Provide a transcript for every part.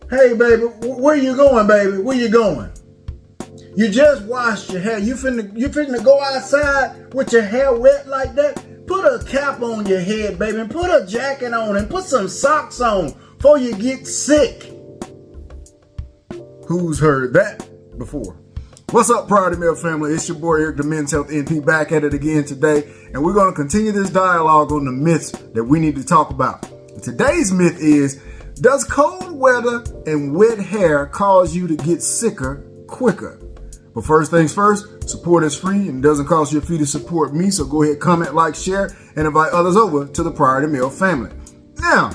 Hey, baby, where you going, baby? Where you going? You just washed your hair. You finna go outside with your hair wet like that? Put a cap on your head, baby, and put a jacket on and put some socks on before you get sick. Who's heard that before? What's up, Pryority Male family? It's your boy Eric, the Men's Health NP, back at it again today, and we're going to continue this dialogue on the myths that we need to talk about. And today's myth is, does cold weather and wet hair cause you to get sicker quicker? But first things first, support is free and it doesn't cost you a fee to support me, so go ahead, comment, like, share, and invite others over to the Pryority Male family. Now,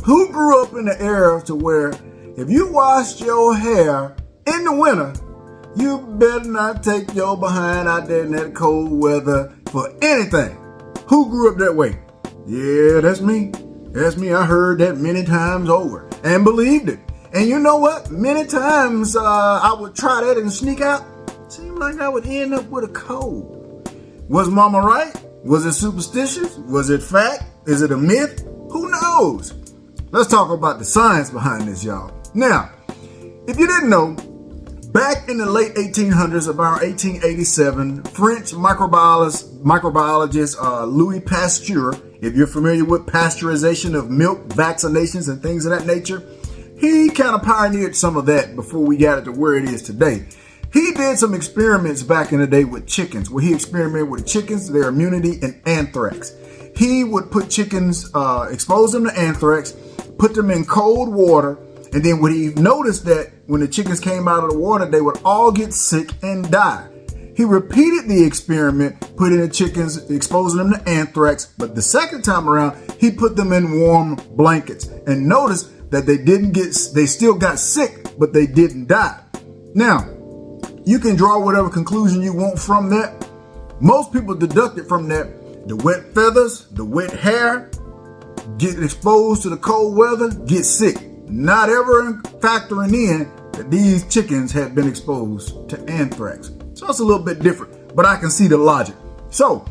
who grew up in the era to where if you washed your hair in the winter, you better not take your behind out there in that cold weather for anything? Who grew up that way? Yeah, that's me. That's me. I heard that many times over and believed it. And you know what? Many times I would try that and sneak out. Seemed like I would end up with a cold. Was mama right? Was it superstitious? Was it fact? Is it a myth? Who knows? Let's talk about the science behind this, y'all. Now, if you didn't know, back in the late 1800s, about 1887, French microbiologist Louis Pasteur, if you're familiar with pasteurization of milk, vaccinations, and things of that nature, he kind of pioneered some of that before we got it to where it is today. He did some experiments back in the day with chickens, where he experimented with chickens, their immunity, and anthrax. He would put chickens, expose them to anthrax, put them in cold water, and then what he noticed that when the chickens came out of the water, they would all get sick and die. He repeated the experiment, putting the chickens, exposing them to anthrax, but the second time around, he put them in warm blankets and noticed that they still got sick, but they didn't die. Now, you can draw whatever conclusion you want from that. Most people deducted from that the wet feathers, the wet hair, get exposed to the cold weather, get sick. Not ever factoring in that these chickens had been exposed to anthrax. So it's a little bit different, but I can see the logic. So,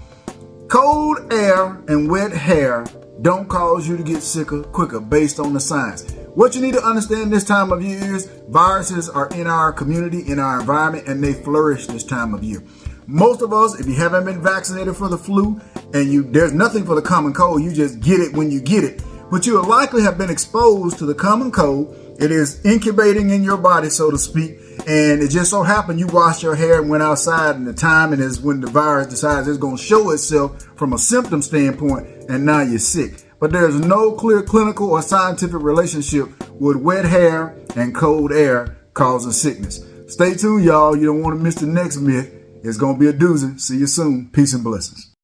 cold air and wet hair don't cause you to get sicker quicker based on the science. What you need to understand this time of year is viruses are in our community, in our environment, and they flourish this time of year. Most of us, if you haven't been vaccinated for the flu and there's nothing for the common cold, you just get it when you get it. But you will likely have been exposed to the common cold. It is incubating in your body, so to speak. And it just so happened you washed your hair and went outside, and the timing is when the virus decides it's going to show itself from a symptom standpoint, and now you're sick. But there's no clear clinical or scientific relationship with wet hair and cold air causing sickness. Stay tuned, y'all. You don't want to miss the next myth. It's going to be a doozy. See you soon. Peace and blessings.